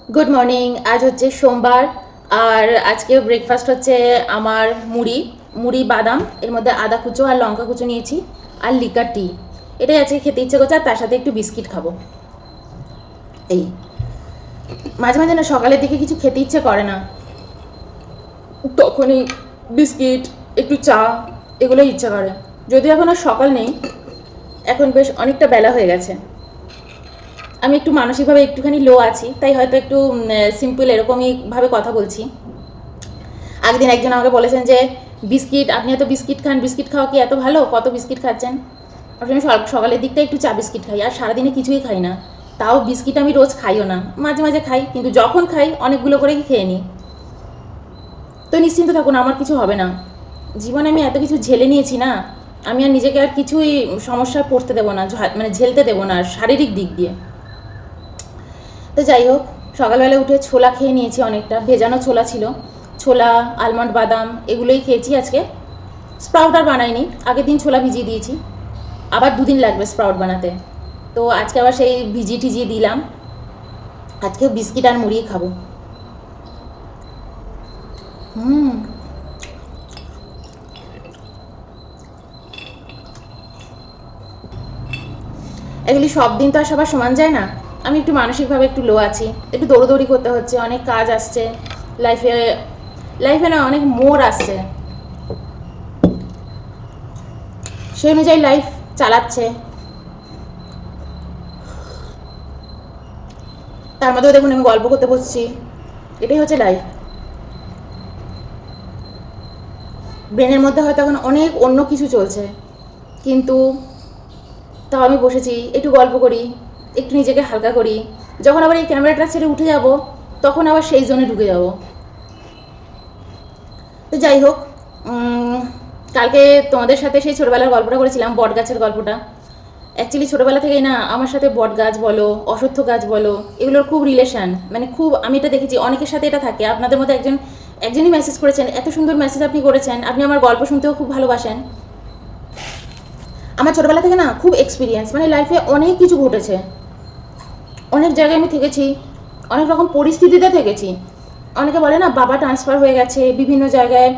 Good morning. আজ হচ্ছে সোমবার, আর আজকে ব্রেকফাস্ট হচ্ছে আমার মুড়ি মুড়ি বাদাম, এর মধ্যে আদা কুচো আর লঙ্কা কুচো নিয়েছি, আর লিকার টি। এটাই আজকে খেতে ইচ্ছে করছে, আর তার সাথে একটু বিস্কিট খাবো। এই মাঝে মাঝে না সকালের দিকে কিছু খেতে ইচ্ছে করে না, তখনই বিস্কিট, একটু চা, এগুলোই ইচ্ছা করে। যদিও এখন আর সকাল নেই, এখন বেশ অনেকটা বেলা হয়ে গেছে। আমি একটু মানসিকভাবে একটুখানি লো আছি, তাই হয়তো একটু সিম্পল এরকমই ভাবে কথা বলছি। আগের দিন একজন আমাকে বলেছেন যে বিস্কিট, আপনি এত বিস্কিট খান, বিস্কিট খাওয়া কি এত ভালো, কত বিস্কিট খাচ্ছেন? আসলে আমি সকালের দিকটা একটু চা বিস্কিট খাই, আর সারাদিনে কিছুই খাই না। তাও বিস্কিট আমি রোজ খাইও না, মাঝে মাঝে খাই, কিন্তু যখন খাই অনেকগুলো করেই খেয়ে নিই। তো নিশ্চিন্ত থাকুন, আমার কিছু হবে না। জীবনে আমি এত কিছু ঝেলে নিয়েছি না, আমি আর নিজেকে আর কিছুই সমস্যায় পড়তে দেবো না, মানে ঝেলতে দেবো না শারীরিক দিক দিয়ে। তো যাই হোক, সকালবেলা উঠে ছোলা খেয়ে নিয়েছি, অনেকটা ভেজানো ছোলা ছিল, ছোলা, আলমন্ড, বাদাম এগুলোই খেয়েছি আজকে। স্প্রাউট আর বানাইনি, আগের দিন ছোলা ভিজিয়ে দিয়েছি, আবার দুদিন লাগবে স্প্রাউট বানাতে। তো আজকে আবার সেই ভিজিয়ে টিজিয়ে দিলাম। আজকে বিস্কিট আর মুড়িয়ে খাবো। হুম। এগুলি সব দিন তো আর সবার সমান যায় না। আমি একটু মানসিকভাবে একটু লো আছি, একটু দৌড়োদৌড়ি করতে হচ্ছে, অনেক কাজ আসছে লাইফে। লাইফে না অনেক মোড় আসছে, সেই অনুযায়ী লাইফ চালাচ্ছে। তার মধ্যেও দেখুন আমি গল্প করতে বসছি, এটাই হচ্ছে লাইফ। ব্রেনের মধ্যে হয়তো এখন অনেক অন্য কিছু চলছে, কিন্তু তাও আমি বসেছি একটু গল্প করি, একটু নিজেকে হালকা করি। যখন আবার এই ক্যামেরাটা ছেড়ে উঠে যাব, তখন আবার সেই জোনে ঢুকে যাব। তো যাই হোক, কালকে তোমাদের সাথে সেই ছোটোবেলার গল্পটা করেছিলাম, বট গাছের গল্পটা। অ্যাকচুয়ালি ছোটোবেলা থেকেই না আমার সাথে বট গাছ বলো, অশ্বত্থ গাছ বলো, এগুলোর খুব রিলেশান, মানে খুব, আমি এটা দেখেছি অনেকের সাথে এটা থাকে। আপনাদের মধ্যে একজনই মেসেজ করেছেন, এত সুন্দর মেসেজ আপনি করেছেন, আপনি আমার গল্প শুনতেও খুব ভালোবাসেন। আমার ছোটোবেলা থেকে না খুব এক্সপিরিয়েন্স, মানে লাইফে অনেক কিছু ঘটেছে, অনেক জায়গায় আমি থেকেছি, অনেক রকম পরিস্থিতিতে থেকেছি। অনেকে বলে না বাবা ট্রান্সফার হয়ে গেছে, বিভিন্ন জায়গায়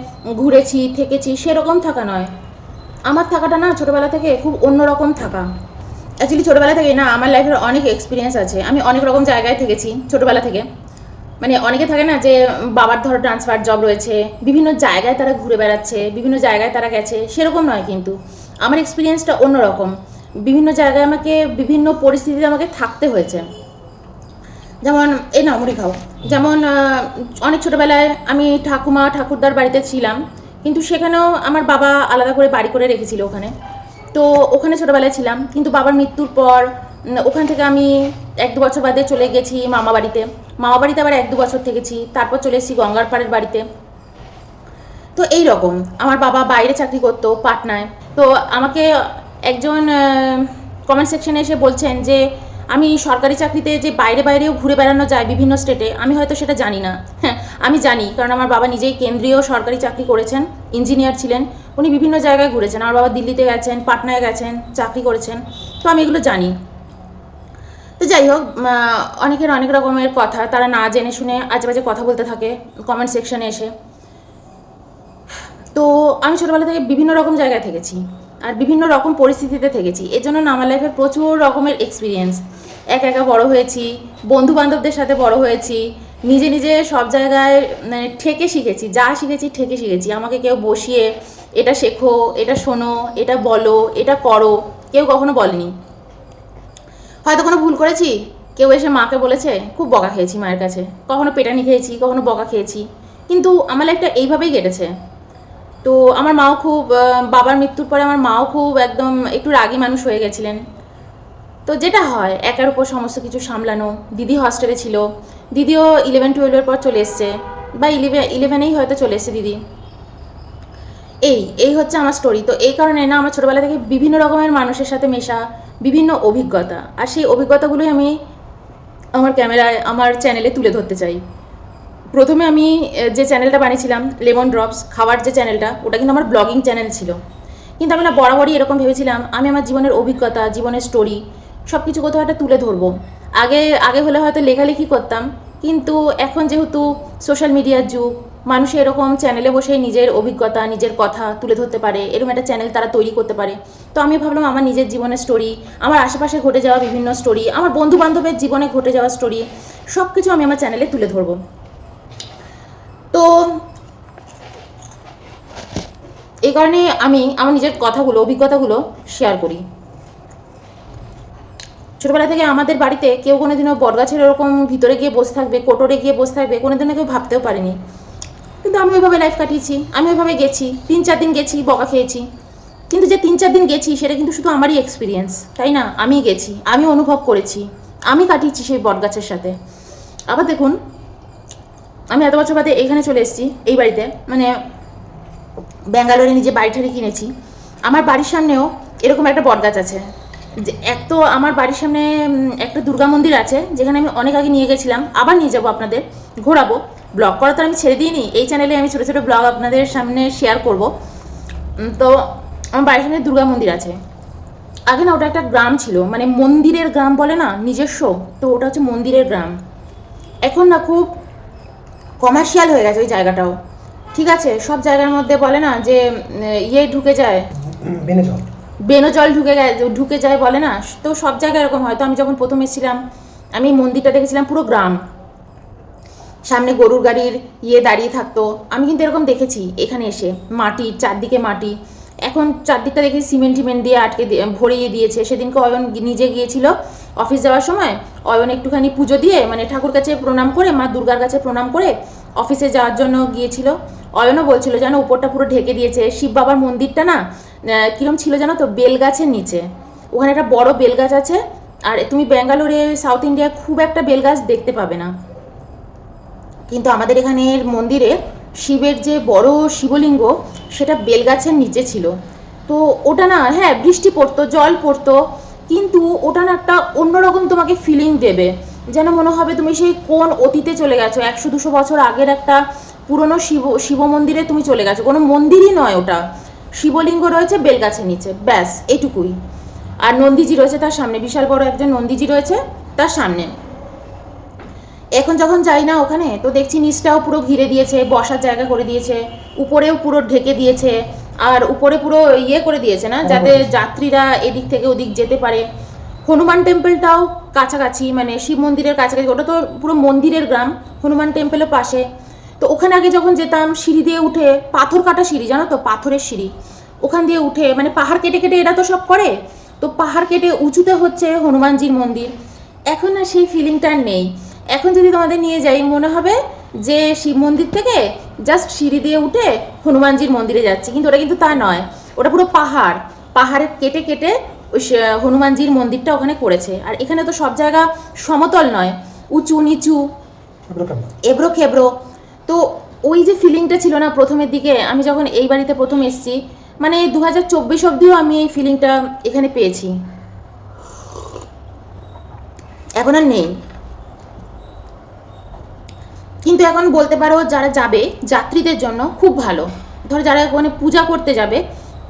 ঘুরেছি, থেকেছি, সেরকম থাকা নয়। আমার থাকাটা না ছোটোবেলা থেকে খুব অন্যরকম থাকা। অ্যাকচুয়ালি ছোটোবেলা থেকে না আমার লাইফের অনেক এক্সপিরিয়েন্স আছে, আমি অনেক রকম জায়গায় থেকেছি ছোটোবেলা থেকে। মানে অনেকে থাকে না যে বাবার ধরো ট্রান্সফার জব রয়েছে, বিভিন্ন জায়গায় তারা ঘুরে বেড়াচ্ছে, বিভিন্ন জায়গায় তারা গেছে, সেরকম নয়। কিন্তু আমার এক্সপিরিয়েন্সটা অন্যরকম। বিভিন্ন জায়গায় আমাকে, বিভিন্ন পরিস্থিতিতে আমাকে থাকতে হয়েছে। যেমন এই না মুড়ি খাও, যেমন অনেক ছোটোবেলায় আমি ঠাকুমা ঠাকুরদার বাড়িতে ছিলাম, কিন্তু সেখানেও আমার বাবা আলাদা করে বাড়ি করে রেখেছিল ওখানে। তো ওখানে ছোটোবেলায় ছিলাম, কিন্তু বাবার মৃত্যুর পর ওখান থেকে আমি 1-2 বছর বাদে চলে গেছি মামা বাড়িতে। মামা বাড়িতে আবার 1-2 বছর থেকেছি, তারপর চলে এসেছি গঙ্গার পাড়ের বাড়িতে। তো এই রকম আমার বাবা বাইরে চাকরি করতো পাটনায়। তো আমাকে একজন কমেন্ট সেকশনে এসে বলছেন যে আমি সরকারি চাকরিতে যে বাইরে বাইরেও ঘুরে বেড়ানো যায় বিভিন্ন স্টেটে, আমি হয়তো সেটা জানি না। হ্যাঁ, আমি জানি, কারণ আমার বাবা নিজেই কেন্দ্রীয় সরকারি চাকরি করেছেন, ইঞ্জিনিয়ার ছিলেন, উনি বিভিন্ন জায়গায় ঘুরেছেন। আমার বাবা দিল্লিতে গেছেন, পাটনায় গেছেন, চাকরি করেছেন, তো আমি এগুলো জানি। তো যাই হোক, অনেকের অনেক রকমের কথা, তারা না জেনে শুনে আজেবাজে কথা বলতে থাকে কমেন্ট সেকশনে এসে। তো আমি ছোটোবেলা থেকে বিভিন্ন রকম জায়গায় থেকেছি, আর বিভিন্ন রকম পরিস্থিতিতে থেকেছি। এর জন্য না আমার লাইফের প্রচুর রকমের এক্সপিরিয়েন্স। একা একা বড় হয়েছি, বন্ধু বান্ধবদের সাথে বড় হয়েছি, নিজে নিজে সব জায়গায় মানে ঠেকে শিখেছি, যা শিখেছি ঠেকে শিখেছি। আমাকে কেউ বসিয়ে এটা শেখো, এটা শোনো, এটা বলো, এটা করো, কেউ কখনো বলেনি। হয়তো কোনো ভুল করেছি, কেউ এসে মাকে বলেছে, খুব বকা খেয়েছি মায়ের কাছে, কখনো পেটানি খেয়েছি, কখনো বকা খেয়েছি, কিন্তু আমার লাইফটা এইভাবেই কেটেছে। তো আমার মাও খুব, বাবার মৃত্যুর পরে আমার মাও খুব একদম একটু রাগী মানুষ হয়ে গেছিলেন। তো যেটা হয়, একার উপর সমস্ত কিছু সামলানো। দিদি হস্টেলে ছিল, দিদিও 11-12 পর চলে এসছে, বা 11-11এই হয়তো চলে এসছে দিদি। এই এই হচ্ছে আমার স্টোরি। তো এই কারণে না আমার ছোটোবেলা থেকে বিভিন্ন রকমের মানুষের সাথে মেশা, বিভিন্ন অভিজ্ঞতা, আর সেই অভিজ্ঞতাগুলোই আমি আমার ক্যামেরায়, আমার চ্যানেলে তুলে ধরতে চাই। প্রথমে আমি যে চ্যানেলটা বানিয়েছিলাম লেমন ড্রপস, খাওয়ার যে চ্যানেলটা, ওটা কিন্তু আমার ব্লগিং চ্যানেল ছিল। কিন্তু আমি না বরাবরই এরকম ভেবেছিলাম আমি আমার জীবনের অভিজ্ঞতা, জীবনের স্টোরি সব কিছু কোথাও একটা তুলে ধরবো। আগে আগে হলে হয়তো লেখালেখি করতাম, কিন্তু এখন যেহেতু সোশ্যাল মিডিয়ার যুগ, মানুষ এরকম চ্যানেলে বসে নিজের অভিজ্ঞতা, নিজের কথা তুলে ধরতে পারে, এরকম একটা চ্যানেল তারা তৈরি করতে পারে। তো আমি ভাবলাম আমার নিজের জীবনের স্টোরি, আমার আশেপাশে ঘটে যাওয়া বিভিন্ন স্টোরি, আমার বন্ধু বান্ধবের জীবনে ঘটে যাওয়া স্টোরি, সব কিছু আমি আমার চ্যানেলে তুলে ধরবো। তো এই কারণে আমি আমার নিজের কথাগুলো, অভিজ্ঞতাগুলো শেয়ার করি। ছোটবেলা থেকে আমাদের বাড়িতে কেউ কোনোদিনও বটগাছের এরকম ভিতরে গিয়ে বসে থাকবে, কোটরে গিয়ে বসে থাকবে, কোনোদিনও কেউ ভাবতেও পারেনি। কিন্তু আমি ওইভাবে লাইফ কাটিয়েছি, আমি ওইভাবে গেছি, 3-4 দিন গেছি, বকা খেয়েছি। কিন্তু যে 3-4 দিন গেছি সেটা কিন্তু শুধু আমারই এক্সপিরিয়েন্স, তাই না? আমি গেছি, আমি অনুভব করেছি, আমি কাটিয়েছি সেই বটগাছের সাথে। আবার দেখুন, আমি এত বছর বাদে এখানে চলে এসেছি, এই বাড়িতে, মানে ব্যাঙ্গালোরে নিজে বাড়ি ঠাড়ি কিনেছি। আমার বাড়ির সামনেও এরকম একটা বটগাছ আছে। যে এক তো আমার বাড়ির সামনে একটা দুর্গা মন্দির আছে, যেখানে আমি অনেক আগে নিয়ে গেছিলাম, আবার নিয়ে যাব, আপনাদের ঘোরাবো। ব্লগ করা তো আমি ছেড়ে দিইনি, এই চ্যানেলে আমি ছোটো ছোটো ব্লগ আপনাদের সামনে শেয়ার করব। তো আমার বাড়ির সামনে দুর্গা মন্দির আছে। আগে না ওটা একটা গ্রাম ছিল, মানে মন্দিরের গ্রাম বলে না, নিজস্ব, তো ওটা হচ্ছে মন্দিরের গ্রাম। এখন না খুব কমার্শিয়াল হয়ে গেছে ওই জায়গাটাও। ঠিক আছে, সব জায়গার মধ্যে বলে না যে ইয়ে ঢুকে যায়, বেনজল ঢুকে যায় বলে না, তো সব জায়গায় এরকম। হয়তো আমি যখন প্রথম এসেছিলাম, আমি মন্দিরটা দেখেছিলাম পুরো গ্রাম, সামনে গরুর গাড়ির ইয়ে দাঁড়িয়ে থাকতো, আমি কিন্তু এরকম দেখেছি এখানে এসে। মাটি, চারদিকে মাটি, এখন চারদিকটা দেখি সিমেন্ট টিমেন্ট দিয়ে ভরিয়ে দিয়েছে। সেদিনকে অয়ন নিজে গিয়েছিল অফিস যাওয়ার সময়, অয়ন একটুখানি পুজো দিয়ে, মানে ঠাকুর কাছে প্রণাম করে, মা দুর্গার কাছে প্রণাম করে অফিসে যাওয়ার জন্য গিয়েছিল। অয়নও বলছিল যেন উপরটা পুরো ঢেকে দিয়েছে। শিব বাবার মন্দিরটা না কিরম ছিল জানো তো, বেলগাছের নিচে, ওখানে একটা বড় বেলগাছ আছে। আর তুমি ব্যাঙ্গালোরে, সাউথ ইন্ডিয়া খুব একটা বেলগাছ দেখতে পাবে না, কিন্তু আমাদের এখানের মন্দিরে শিবের যে বড় শিবলিঙ্গ, সেটা বেলগাছের নিচে ছিল। তো ওটা না, হ্যাঁ বৃষ্টি পড়তো, জল পড়তো, কিন্তু ওটা না একটা অন্যরকম তোমাকে ফিলিং দেবে, যেন মনে হবে তুমি সেই কোন অতীতে চলে গেছো, 100-200 বছর আগের একটা পুরনো শিব মন্দিরে তুমি চলে গেছো। কোনো মন্দিরই নয় ওটা, শিবলিঙ্গ রয়েছে বেলগাছের নিচে, ব্যাস এইটুকুই। আর নন্দীজি রয়েছে তার সামনে, বিশাল বড় একজন নন্দীজি রয়েছে তার সামনে। এখন যখন যাই না ওখানে, তো দেখছি নিচটাও পুরো ঘিরে দিয়েছে, বসার জায়গা করে দিয়েছে, উপরেও পুরো ঢেকে দিয়েছে, আর উপরে পুরো ইয়ে করে দিয়েছে না, যাতে যাত্রীরা এদিক থেকে ওদিক যেতে পারে। হনুমান টেম্পলটাও কাছাকাছি, মানে শিব মন্দিরের কাছাকাছি, ওটা তো পুরো মন্দিরের গ্রাম, হনুমান টেম্পলের পাশে। তো ওখানে আগে যখন যেতাম, সিঁড়ি দিয়ে উঠে, পাথর কাটা সিঁড়ি জানো তো, পাথরের সিঁড়ি, ওখান দিয়ে উঠে, মানে পাহাড় কেটে কেটে এরা তো সব করে, তো পাহাড় কেটে উঁচুতে হচ্ছে হনুমানজির মন্দির। এখন না সেই ফিলিংটা নেই। এখন যদি তোমাদের নিয়ে যাই, মনে হবে যে শিব মন্দির থেকে জাস্ট সিঁড়ি দিয়ে উঠে হনুমানজির মন্দিরে যাচ্ছি, কিন্তু ওটা কিন্তু তা নয়, ওটা পুরো পাহাড়, পাহাড়ে কেটে কেটে ওই হনুমানজির মন্দিরটা ওখানে করেছে। আর এখানে তো সব জায়গা সমতল নয়, উঁচু নিচু, এবড়ো খেবড়ো। তো ওই যে ফিলিংটা ছিল না প্রথমের দিকে, আমি যখন এই বাড়িতে প্রথম এসেছি, মানে 2024 অবধিও আমি এই ফিলিংটা এখানে পেয়েছি, এখন আর নেই। কিন্তু এখন বলতে পারো যারা যাবে, যাত্রীদের জন্য খুব ভালো। ধরো যারা ওখানে পূজা করতে যাবে,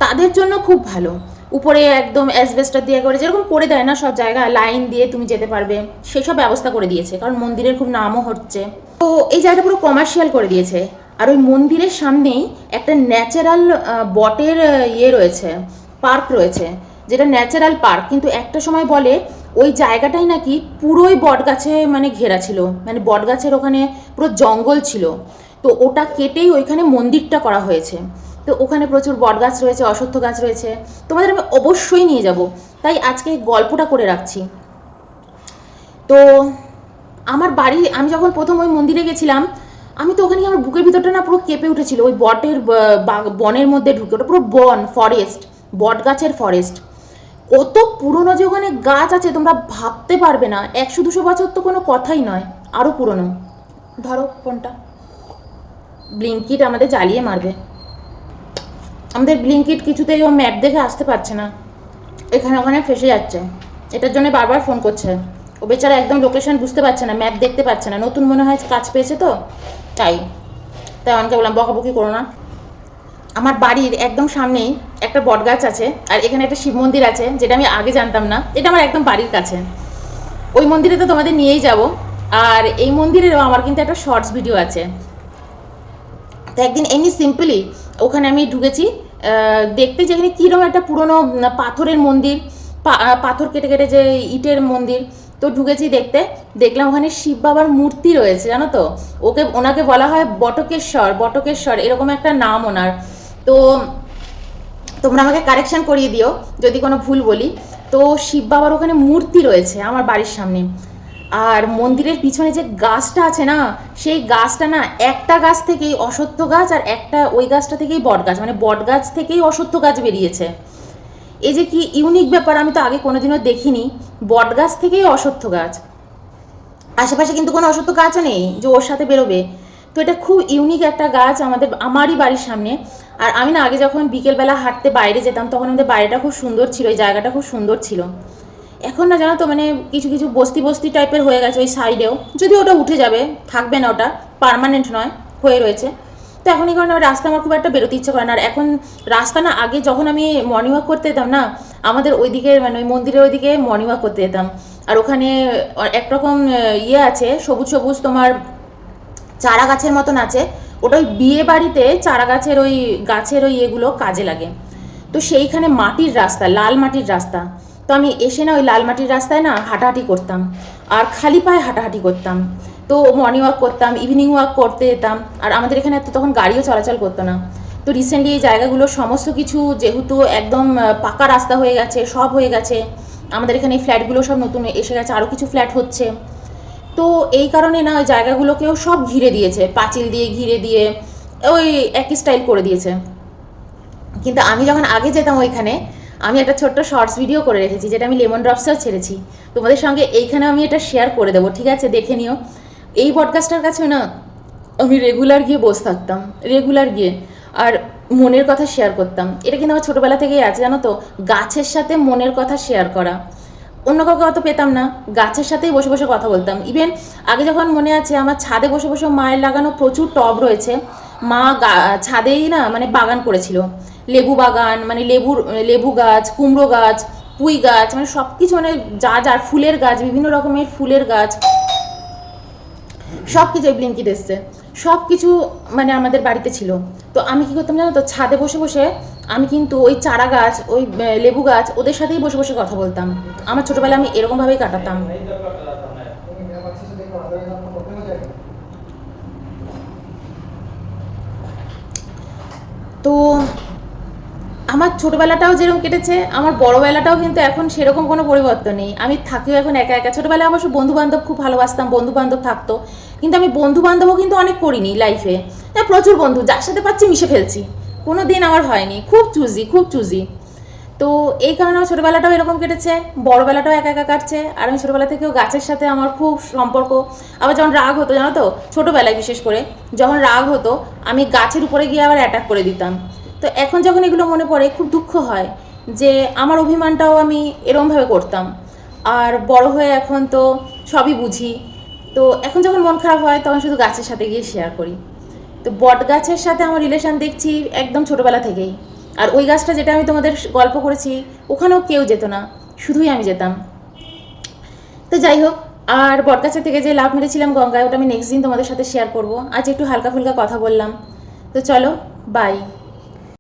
তাদের জন্য খুব ভালো। উপরে একদম অ্যাসবেস্টার দিয়ে করে যেরকম করে দেয় না সব জায়গায়, লাইন দিয়ে তুমি যেতে পারবে, সেসব ব্যবস্থা করে দিয়েছে, কারণ মন্দিরের খুব নামও হচ্ছে। তো এই জায়গাটা পুরো কমার্শিয়াল করে দিয়েছে। আর ওই মন্দিরের সামনেই একটা ন্যাচারাল বটের ইয়ে রয়েছে, পার্ক রয়েছে, যেটা ন্যাচারাল পার্ক। কিন্তু একটা সময় বলে ওই জায়গাটাই নাকি পুরোই বট গাছে মানে ঘেরা ছিল, মানে বট গাছের ওখানে পুরো জঙ্গল ছিল। তো ওটা কেটেই ওইখানে মন্দিরটা করা হয়েছে। তো ওখানে প্রচুর বট গাছ রয়েছে, অশ্বত্থ গাছ রয়েছে, তোমাদের আমি অবশ্যই নিয়ে যাব, তাই আজকে গল্পটা করে রাখছি। তো আমার বাড়ি, আমি যখন প্রথম ওই মন্দিরে গেছিলাম, আমি তো ওখানে আমার বুকের ভিতরটা না পুরো কেঁপে উঠেছিল, ওই বটের বনের মধ্যে ঢুকে। ওটা পুরো বন, ফরেস্ট, বট গাছের ফরেস্ট। কত পুরনো যে ওখানে গাছ আছে তোমরা ভাবতে পারবে না, 100-200 বছর তো কোনো কথাই নয়, আরও পুরনো। ধরো ফোনটা, ব্লিঙ্কিট আমাদের জ্বালিয়ে মারবে। আমাদের ব্লিঙ্কিট কিছুতেই ও ম্যাপ দেখে আসতে পারছে না, এখানে ওখানে ফেসে যাচ্ছে, এটার জন্য বারবার ফোন করছে। ও বেচারা একদম লোকেশন বুঝতে পারছে না, ম্যাপ দেখতে পাচ্ছে না, নতুন মনে হয় কাজ পেয়েছে তো তাই। অনেকে বললাম বকাবকি করো না। আমার বাড়ির একদম সামনেই একটা বটগাছ আছে, আর এখানে একটা শিব মন্দির আছে, যেটা আমি আগে জানতাম না, এটা আমার একদম বাড়ির কাছে। ওই মন্দিরে তো তোমাদের নিয়েই যাব, আর এই মন্দিরেরও আমার কিন্তু একটা শর্টস ভিডিও আছে। তো একদিন এমনি সিম্পলি ওখানে আমি ঢুকেছি দেখতে, যেখানে কীরকম একটা পুরনো পাথরের মন্দির, পাথর কেটে কেটে যে ইটের মন্দির। তো ঢুকেছি দেখতে, দেখলাম ওখানে শিব বাবার মূর্তি রয়েছে, জানো তো। ওনাকে বলা হয় বটকেশ্বর, বটকেশ্বর এরকম একটা নাম ওনার। তো তোমরা আমাকে কারেকশন করিয়ে দিও যদি কোনো ভুল বলি। তো শিব বাবার ওখানে মূর্তি রয়েছে আমার বাড়ির সামনে। আর মন্দিরের পিছনে যে গাছটা আছে না, সেই গাছটা না একটা গাছ থেকেই অশ্বত্থ গাছ, আর একটা ওই গাছটা থেকেই বট গাছ, মানে বট গাছ থেকেই অশ্বত্থ গাছ বেরিয়েছে। এই যে কি ইউনিক ব্যাপার, আমি তো আগে কোনোদিনও দেখিনি। বট গাছ থেকেই অশ্বত্থ গাছ, আশেপাশে কিন্তু কোনো অশ্বত্থ গাছও নেই যে ওর সাথে বেরোবে। তো এটা খুব ইউনিক একটা গাছ আমারই বাড়ির সামনে। আর আমি না আগে যখন বিকেলবেলা হাঁটতে বাইরে যেতাম, তখন আমাদের বাড়িটা খুব সুন্দর ছিল, ওই জায়গাটা খুব সুন্দর ছিল। এখন না জানো তো, মানে কিছু কিছু বস্তি বস্তি টাইপের হয়ে গেছে ওই সাইডেও, যদি ওটা উঠে যাবে, থাকবে না, ওটা পার্মানেন্ট নয়, হয়ে রয়েছে। তো এখন এই কারণে রাস্তা আমার খুব একটা বেরোতে ইচ্ছে করে না। আর এখন রাস্তা না, আগে যখন আমি মর্নিং ওয়াক করতে যেতাম না, আমাদের ওইদিকে মানে ওই মন্দিরের ওইদিকে মর্নিং ওয়াক করতে যেতাম। আর ওখানে একরকম ইয়ে আছে, সবুজ সবুজ তোমার চারা গাছের মতন আছে। ওটা ওই বিয়ে বাড়িতে চারা গাছের ওই গাছের ওই ইয়েগুলো কাজে লাগে। তো সেইখানে মাটির রাস্তা, লাল মাটির রাস্তা। তো আমি এসে না ওই লাল মাটির রাস্তায় না হাঁটাহাঁটি করতাম, আর খালি পায়ে হাঁটাহাঁটি করতাম। তো মর্নিং ওয়াক করতাম, ইভিনিং ওয়াক করতে যেতাম। আর আমাদের এখানে তো তখন গাড়িও চলাচল করতো না। তো রিসেন্টলি এই জায়গাগুলো সমস্ত কিছু যেহেতু একদম পাকা রাস্তা হয়ে গেছে, সব হয়ে গেছে, আমাদের এখানে এই ফ্ল্যাটগুলো সব নতুন এসে গেছে, আরও কিছু ফ্ল্যাট হচ্ছে। তো এই কারণে না ওই জায়গাগুলোকেও সব ঘিরে দিয়েছে, পাঁচিল দিয়ে ঘিরে দিয়ে ওই একই স্টাইল করে দিয়েছে। কিন্তু আমি যখন আগে যেতাম ওইখানে, আমি একটা ছোট্ট শর্টস ভিডিও করে রেখেছি, যেটা আমি লেমন ড্রপসেও ছেড়েছি তোমাদের সঙ্গে। এইখানে আমি এটা শেয়ার করে দেবো, ঠিক আছে, দেখে নিও। এই পডকাস্টার কাছে না আমি রেগুলার গিয়ে বসে থাকতাম, রেগুলার গিয়ে, আর মনের কথা শেয়ার করতাম। এটা কিন্তু আমার ছোটোবেলা থেকেই আছে, জানো তো, গাছের সাথে মনের কথা শেয়ার করা। অন্য কাউকে অত পেতাম না, গাছের সাথেই বসে বসে কথা বলতাম। ইভেন আগে যখন মনে আছে, আমার ছাদে বসে বসে মায়ের লাগানো প্রচুর টব রয়েছে, মা ছাদেই না মানে বাগান করেছিল, লেবু বাগান, মানে লেবু গাছ, কুমড়ো গাছ, পুঁই গাছ, মানে সব কিছু, মানে যা যা ফুলের গাছ, বিভিন্ন রকমের ফুলের গাছ, সব কিছু ব্লিঙ্কিট এসছে, সব কিছু মানে আমাদের বাড়িতে ছিল। তো আমি কী করতাম জানো তো, ছাদে বসে বসে আমি কিন্তু ওই চারা গাছ, ওই লেবু গাছ, ওদের সাথেই বসে বসে কথা বলতাম। আমার ছোটোবেলা আমি এরকমভাবেই কাটাতাম। তো আমার ছোটোবেলাটাও যেরকম কেটেছে, আমার বড়োবেলাটাও কিন্তু এখন সেরকম কোনো পরিবর্তন নেই। আমি থাকিও এখন একা একা। ছোটোবেলায় অবশ্য বন্ধুবান্ধব খুব ভালোবাসতাম, বন্ধুবান্ধব থাকতো, কিন্তু আমি বন্ধুবান্ধবও কিন্তু অনেক করিনি লাইফে। প্রচুর বন্ধু, যার সাথে পাচ্ছি মিশে ফেলছি, কোনো দিন আমার হয়নি, খুব চুজি, খুব চুজি। তো এই কারণে আমার ছোটোবেলাটাও এরকম কেটেছে, বড়োবেলাটাও একা একা কাটছে। আর আমি ছোটোবেলা থেকেও গাছের সাথে আমার খুব সম্পর্ক। আবার যখন রাগ হতো, জানো তো, ছোটোবেলায় বিশেষ করে যখন রাগ হতো, আমি গাছের উপরে গিয়ে আবার অ্যাটাক করে দিতাম। তো এখন যখন এগুলো মনে পড়ে খুব দুঃখ হয় যে আমার অভিমানটাও আমি এরমভাবে করতাম। আর বড় হয়ে এখন তো সবই বুঝি। তো এখন যখন মন খারাপ হয়, তখন শুধু গাছের সাথে গিয়ে শেয়ার করি। তো বট গাছের সাথে আমার রিলেশন দেখছি একদম ছোটোবেলা থেকেই। আর ওই গাছটা যেটা আমি তোমাদের গল্প করেছি, ওখানেও কেউ যেত না, শুধুই আমি যেতাম। তো যাই হোক, আর বটগাছের থেকে যে লাভ মেরেছিলাম গঙ্গায়, ওটা আমি নেক্সট দিন তোমাদের সাথে শেয়ার করব। আজ একটু হালকা ফুলকা কথা বললাম। তো চলো, বাই।